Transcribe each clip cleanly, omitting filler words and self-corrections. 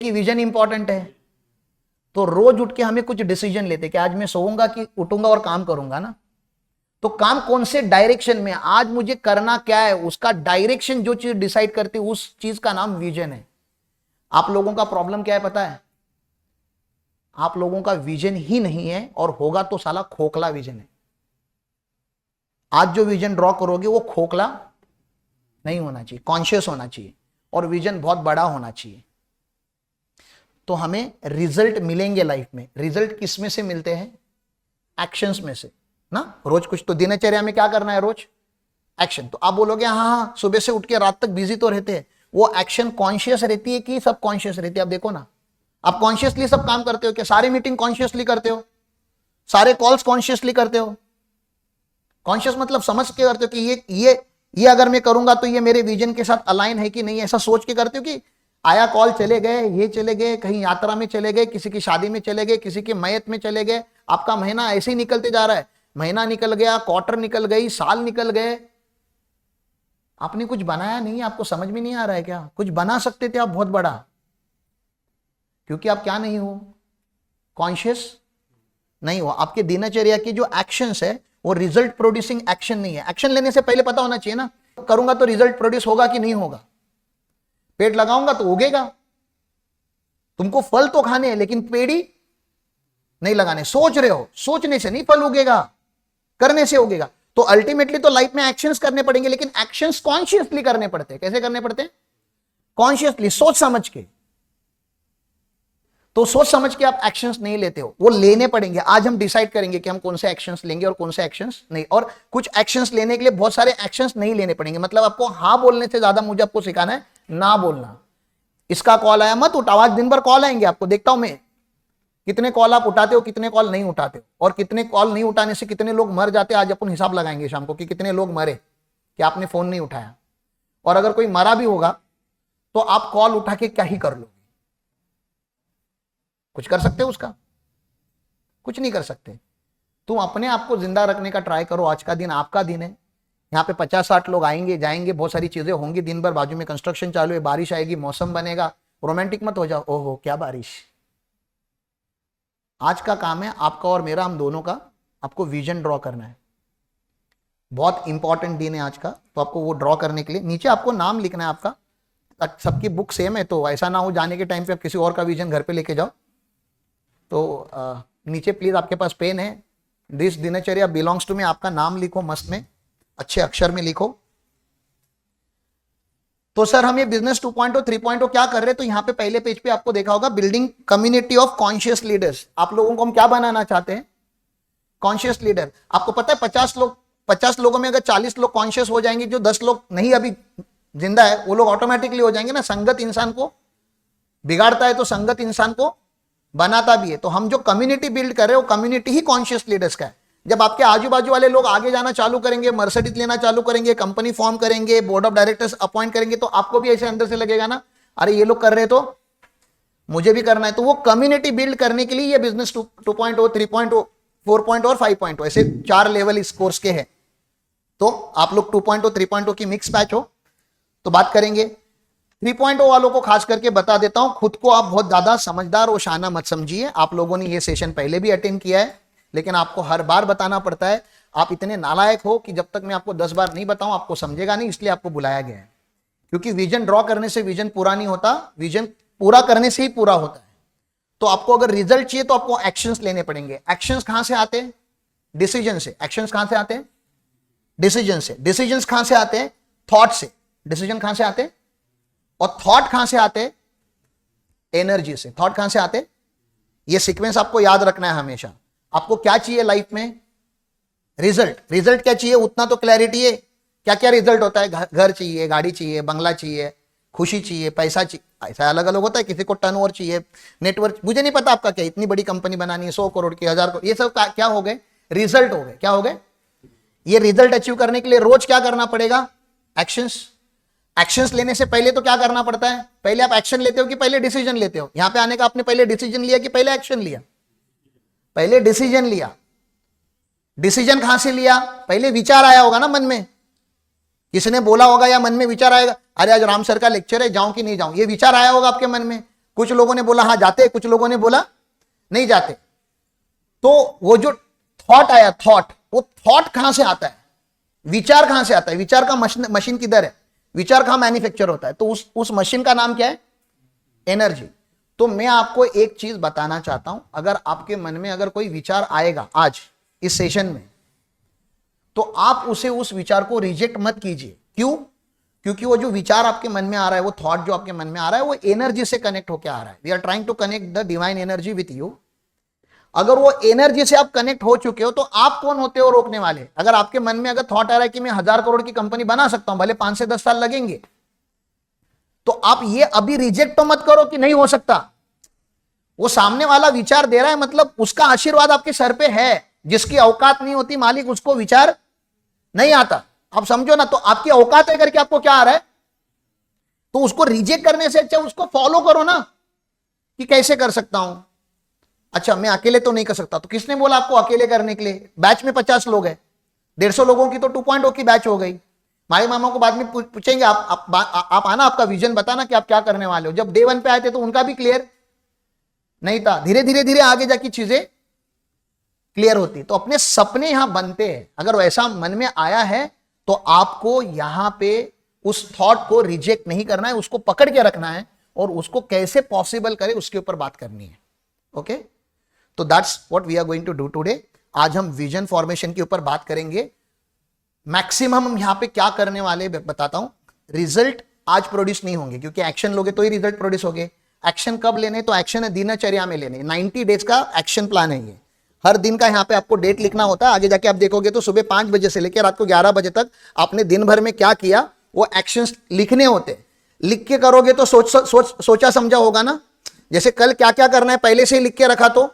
कि vision important है। तो रोज उठ के हमें कुछ डिसीजन लेते कि आज मैं सोऊंगा कि उठूंगा और काम करूंगा ना। तो काम कौन से डायरेक्शन में, आज मुझे करना क्या है, उसका डायरेक्शन जो चीज डिसाइड करती है उस चीज का नाम विजन है। आप लोगों का प्रॉब्लम क्या है पता है? आप लोगों का विजन ही नहीं है, और होगा तो साला खोखला विजन है। आज जो विजन ड्रॉ करोगे वो खोखला नहीं होना चाहिए, कॉन्शियस होना चाहिए, और विजन बहुत बड़ा होना चाहिए। तो हमें रिजल्ट मिलेंगे लाइफ में। रिजल्ट किस में से मिलते हैं? एक्शंस में से ना। रोज कुछ तो दिनचर्या में क्या करना है? रोज एक्शन। तो आप बोलोगे हाँ हाँ सुबह से उठ के रात तक बिजी तो रहते हैं, वो एक्शन कॉन्शियस रहती है कि सब कॉन्शियस रहती है? आप देखो ना, आप कॉन्शियसली सब काम करते हो क्या? सारे मीटिंग कॉन्शियसली करते हो, सारे कॉल्स कॉन्शियसली करते हो? कॉन्शियस मतलब समझ के करते हो कि ये अगर मैं करूंगा तो ये मेरे विजन के साथ अलाइन है कि नहीं, ऐसा सोच के करते हो कि आया कॉल चले गए, ये चले गए, कहीं यात्रा में चले गए, किसी की शादी में चले गए, किसी के मयत में चले गए, आपका महीना ऐसे ही निकलते जा रहा है। महीना निकल गया, क्वार्टर निकल गई, साल निकल गए, आपने कुछ बनाया नहीं। आपको समझ में नहीं आ रहा है क्या? कुछ बना सकते थे आप बहुत बड़ा, क्योंकि आप क्या नहीं हो? कॉन्शियस नहीं हो। आपके दिनचर्या की जो एक्शंस है वो रिजल्ट प्रोड्यूसिंग एक्शन नहीं है। एक्शन लेने से पहले पता होना चाहिए ना, करूंगा तो रिजल्ट प्रोड्यूस होगा कि नहीं होगा। पेड़ लगाऊंगा तो उगेगा, तुमको फल तो खाने हैं लेकिन पेड़ ही नहीं लगाने। सोच रहे हो, सोचने से नहीं फल उगेगा, करने से उगेगा। तो अल्टीमेटली तो लाइफ में एक्शंस करने पड़ेंगे, लेकिन एक्शंस कॉन्शियसली करने पड़ते हैं। कैसे करने पड़ते हैं? कॉन्शियसली, सोच समझ के। तो सोच समझ के आप एक्शंस नहीं लेते हो, वो लेने पड़ेंगे। आज हम डिसाइड करेंगे कि हम कौन से एक्शंस लेंगे और कौन से एक्शंस नहीं। और कुछ एक्शंस लेने के लिए बहुत सारे एक्शंस नहीं लेने पड़ेंगे। मतलब आपको हाँ बोलने से ज्यादा मुझे आपको सिखाना है ना बोलना। इसका कॉल आया मत उठाओ, आज दिन भर कॉल आएंगे आपको, देखता हूं मैं कितने कॉल आप उठाते हो, कितने कॉल नहीं उठाते हो, और कितने कॉल नहीं उठाने से कितने लोग मर जाते हैं। आज अपन हिसाब लगाएंगे शाम को कि कितने लोग मरे कि आपने फोन नहीं उठाया। और अगर कोई मरा भी होगा तो आप कॉल उठा के क्या ही कर लोगे? कुछ कर सकते हो उसका? कुछ नहीं कर सकते। तुम अपने आप को जिंदा रखने का ट्राई करो। आज का दिन आपका दिन है। यहाँ पे 50-60 लोग आएंगे जाएंगे, बहुत सारी चीजें होंगी दिन भर। बाजू में कंस्ट्रक्शन चालू है, बारिश आएगी, मौसम बनेगा। रोमांटिक मत हो जाओ, ओहो क्या बारिश। आज का काम है आपका और मेरा, हम दोनों का। आपको विजन ड्रॉ करना है। बहुत इंपॉर्टेंट दिन है आज का। तो आपको वो ड्रॉ करने के लिए नीचे आपको नाम लिखना है आपका। सबकी बुक सेम है तो ऐसा ना हो जाने के टाइम पे आप किसी और का विजन घर पे लेके जाओ। तो नीचे प्लीज आपके पास पेन है। दिस दिनचर्या बिलोंग्स टू मी, आपका नाम लिखो मस्त में, अच्छे अक्षर में लिखो। तो सर हम ये बिजनेस 2.0 3.0 क्या कर रहे हैं? तो यहाँ पे पहले पेज पे आपको देखा होगा building community of conscious leaders. आप लोगों को हम क्या बनाना चाहते हैं? Conscious leader. आपको पता है 50 लोगों में अगर 40 लोग कॉन्शियस हो जाएंगे, जो 10 लोग नहीं अभी जिंदा है वो लोग ऑटोमेटिकली हो जाएंगे ना। संगत इंसान को बिगाड़ता है तो संगत इंसान को बनाता भी है। तो हम जो कम्युनिटी बिल्ड कर रहे हैं वो कम्युनिटी ही कॉन्शियस लीडर्स का है। जब आपके आजू बाजू वाले लोग आगे जाना चालू करेंगे, मर्सिडीज लेना चालू करेंगे, कंपनी फॉर्म करेंगे, बोर्ड ऑफ डायरेक्टर्स अपॉइंट करेंगे, तो आपको भी ऐसे अंदर से लगेगा ना, अरे ये लोग कर रहे तो मुझे भी करना है। तो वो कम्युनिटी बिल्ड करने के लिए ये बिजनेस 2.0 3.0 4.0 और 5.0 ऐसे 4 लेवल इस कोर्स के हैं। तो आप लोग 2.0 3.0 की मिक्स बैच हो तो बात करेंगे। 3.0 वालों को खास करके बता देता हूं, खुद को आप बहुत ज्यादा समझदार और शाना मत समझिए। आप लोगों ने ये सेशन पहले भी अटेंड किया है, लेकिन आपको हर बार बताना पड़ता है। आप इतने नालायक हो कि जब तक मैं आपको 10 बार नहीं बताऊं आपको समझेगा नहीं, इसलिए आपको बुलाया गया है। क्योंकि विजन ड्रॉ करने से विजन पूरा नहीं होता, विजन पूरा करने से ही पूरा होता है। तो आपको अगर रिजल्ट चाहिए तो आपको एक्शंस लेने पड़ेंगे। एक्शंस कहां से आते हैं? डिसीजन से। एक्शंस कहां से आते हैं? डिसीजन से। डिसीजंस कहां से आते हैं? थॉट से। डिसीजन कहां से आते हैं? और थॉट कहां से आते? एनर्जी से। थॉट कहां से आते? ये सीक्वेंस आपको याद रखना है हमेशा। आपको क्या चाहिए लाइफ में? रिजल्ट। रिजल्ट क्या चाहिए उतना तो क्लैरिटी है। क्या क्या रिजल्ट होता है? घर चाहिए, गाड़ी चाहिए, बंगला चाहिए, खुशी चाहिए, पैसा चाहिए। ऐसा अलग अलग होता है। किसी को टर्नओवर चाहिए, नेटवर्क, मुझे नहीं पता आपका क्या। इतनी बड़ी कंपनी बनानी है, 100 करोड़ की, 1000 करोड़, ये सब क्या हो गए? रिजल्ट हो गए। क्या हो गए? ये रिजल्ट अचीव करने के लिए रोज क्या करना पड़ेगा? एक्शंस। एक्शंस लेने से पहले तो क्या करना पड़ता है? पहले आप एक्शन लेते हो कि पहले डिसीजन लेते हो? यहां पे आने का आपने पहले डिसीजन लिया कि पहले एक्शन लिया? पहले डिसीजन लिया। डिसीजन कहां से लिया? पहले विचार आया होगा ना मन में, किसी ने बोला होगा या मन में विचार आएगा, अरे आज राम सर का लेक्चर है, जाऊं कि नहीं जाऊं, ये विचार आया होगा आपके मन में। कुछ लोगों ने बोला हाँ जाते, कुछ लोगों ने बोला नहीं जाते। तो वो जो थॉट आया, वो थॉट कहां से आता है, विचार कहां से आता है, विचार का मशीन किधर है, विचार कहां मैन्युफैक्चर होता है, तो उस मशीन का नाम क्या है, एनर्जी। तो मैं आपको एक चीज बताना चाहता हूं, अगर आपके मन में अगर कोई विचार आएगा आज इस सेशन में, तो आप उस विचार को रिजेक्ट मत कीजिए। क्यों? क्योंकि वो जो विचार आपके मन में आ रहा है, वो थॉट जो आपके मन में आ रहा है, वो एनर्जी से कनेक्ट होकर आ रहा है। We are trying to connect the divine energy with you. अगर वो एनर्जी से आप कनेक्ट हो चुके हो, तो आप कौन होते हो रोकने वाले? अगर आपके मन में अगर थॉट आ रहा है कि मैं 1000 करोड़ की कंपनी बना सकता हूं, भले 5 से 10 साल लगेंगे, तो आप ये अभी रिजेक्ट तो मत करो कि नहीं हो सकता। वो सामने वाला विचार दे रहा है, मतलब उसका आशीर्वाद आपके सर पे है। जिसकी औकात नहीं होती मालिक, उसको विचार नहीं आता। आप समझो ना, तो आपकी औकात है करके आपको क्या आ रहा है, तो उसको रिजेक्ट करने से अच्छा उसको फॉलो करो ना, कि कैसे कर सकता हूं। अच्छा मैं अकेले तो नहीं कर सकता, तो किसने बोला आपको अकेले करने के लिए? बैच में 50 लोग हैं, 150 लोगों की तो 2.0 की बैच हो गई। माई मामा को बाद में पूछेंगे आप आना, आपका विजन बताना कि आप क्या करने वाले हो। जब डे 1 पे आए थे तो उनका भी क्लियर नहीं था। धीरे धीरे आगे जाके चीजें क्लियर होती। तो अपने सपने यहां बनते हैं। अगर वैसा मन में आया है तो आपको यहां पे उस थॉट को रिजेक्ट नहीं करना है, उसको पकड़ के रखना है और उसको कैसे पॉसिबल करे उसके ऊपर बात करनी है। ओके, तो that's what we are going to do today. आज हम विजन फॉर्मेशन के ऊपर बात करेंगे। मैक्सिमम हम यहां पे क्या करने वाले बताता हूं। रिजल्ट आज प्रोड्यूस नहीं होंगे, क्योंकि एक्शन लोगे तो ही रिजल्ट प्रोड्यूस होंगे। एक्शन कब लेने? तो एक्शन है दिनचर्या में लेने। 90 डेज का एक्शन प्लान है ये। हर दिन का यहाँ पे आपको डेट लिखना होता है। आगे जाके आप देखोगे तो सुबह 5 बजे से लेकर रात को 11 बजे तक आपने दिन भर में क्या किया वो एक्शंस लिखने होते। लिख के करोगे तो सोचा समझा होगा ना। जैसे कल क्या क्या करना है पहले से ही लिख के रखा, तो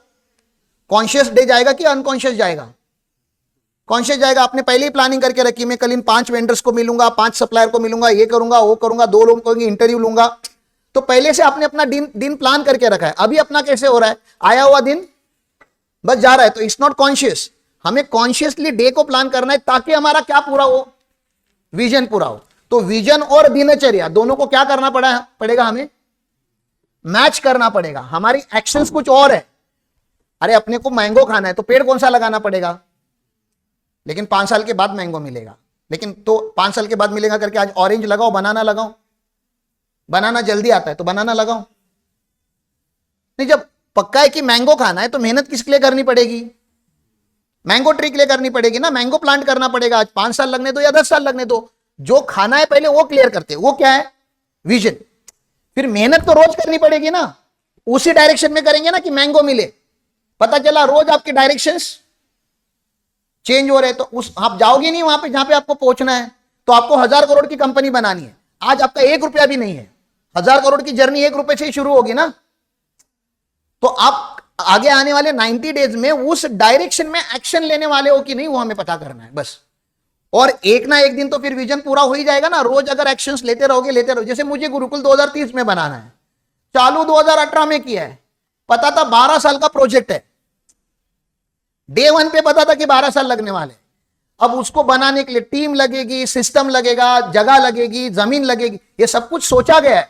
कॉन्शियस डे जाएगा कि अनकॉन्शियस जाएगा? कॉन्शियस जाएगा। आपने पहले ही प्लानिंग करके रखी, मैं कल इन 5 वेंडर्स को मिलूंगा, 5 सप्लायर को मिलूंगा, ये करूंगा वो करूंगा, 2 लोगों को इंटरव्यू लूंगा। तो पहले से आपने अपना दिन प्लान करके रखा है। अभी अपना कैसे हो रहा है? आया हुआ दिन बस जा रहा है, तो इट्स नॉट कॉन्शियस। हमें कॉन्शियसली डे को प्लान करना है ताकि हमारा क्या पूरा हो, विजन पूरा हो। तो विजन और दिनचर्या दोनों को क्या करना पड़ेगा, हमें मैच करना पड़ेगा। हमारी एक्शंस कुछ और है। अरे अपने को मैंगो खाना है तो पेड़ कौन सा लगाना पड़ेगा, लेकिन 5 साल के बाद मैंगो मिलेगा। लेकिन तो 5 साल के बाद मिलेगा करके आज ऑरेंज लगाओ, बनाना लगाओ। बनाना जल्दी आता है तो बनाना लगाओ। नहीं, जब पक्का है कि मैंगो खाना है तो मेहनत किसके लिए करनी पड़ेगी? मैंगो ट्री के लिए करनी पड़ेगी ना। मैंगो प्लांट करना पड़ेगा। आज 5 साल लगने दो या 10 साल लगने दो, जो खाना है पहले वो क्लियर करते हैं। वो क्या है? विजन। फिर मेहनत तो रोज करनी पड़ेगी ना, उसी डायरेक्शन में करेंगे ना कि मैंगो मिले। पता चला रोज आपके डायरेक्शंस चेंज हो रहे, तो उस आप जाओगे नहीं वहां पे जहां पे आपको पहुंचना है। तो आपको 1000 करोड़ की कंपनी बनानी है। आज आपका 1 रुपया भी नहीं है। 1000 करोड़ की जर्नी 1 रुपए से ही शुरू होगी ना। तो आप आगे आने वाले 90 डेज में उस डायरेक्शन में एक्शन लेने वाले हो कि नहीं, वो हमें पता करना है बस। और एक ना एक दिन तो फिर विजन पूरा हो ही जाएगा ना। रोज अगर एक्शंस लेते रहोगे। जैसे मुझे गुरुकुल 2030 में बनाना है, चालू 2018 में किया है। पता था 12 साल का प्रोजेक्ट है। डे 1 पे पता था कि 12 साल लगने वाले। अब उसको बनाने के लिए टीम लगेगी, सिस्टम लगेगा, जगह लगेगी, जमीन लगेगी, ये सब कुछ सोचा गया है।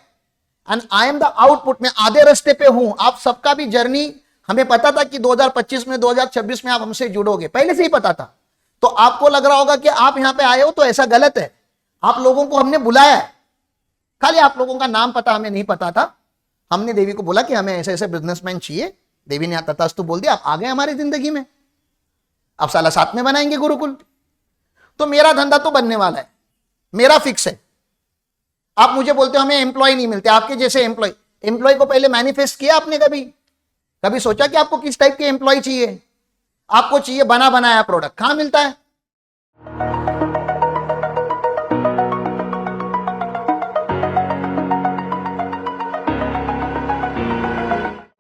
And I am the output. में आधे रास्ते पे हूं। आप सबका भी जर्नी हमें पता था कि 2025 में 2026 में आप हमसे जुड़ोगे, पहले से ही पता था। तो आपको लग रहा होगा कि आप यहां पे आए हो तो ऐसा गलत है। आप लोगों को हमने बुलाया है, खाली आप लोगों का नाम पता हमें नहीं पता था। हमने देवी को बोला कि हमें ऐसे ऐसे बिजनेसमैन चाहिए। देवी ने तथास्तु बोल दिया, आप आ गए हमारी जिंदगी में। अब साला साथ में बनाएंगे गुरुकुल। तो मेरा धंधा तो बनने वाला है, मेरा फिक्स है। आप मुझे बोलते हो हमें एम्प्लॉय नहीं मिलते, आपके जैसे एम्प्लॉय को पहले मैनिफेस्ट किया आपने? कभी सोचा कि आपको किस टाइप के एम्प्लॉय चाहिए? आपको चाहिए बना बनाया प्रोडक्ट। कहां मिलता है?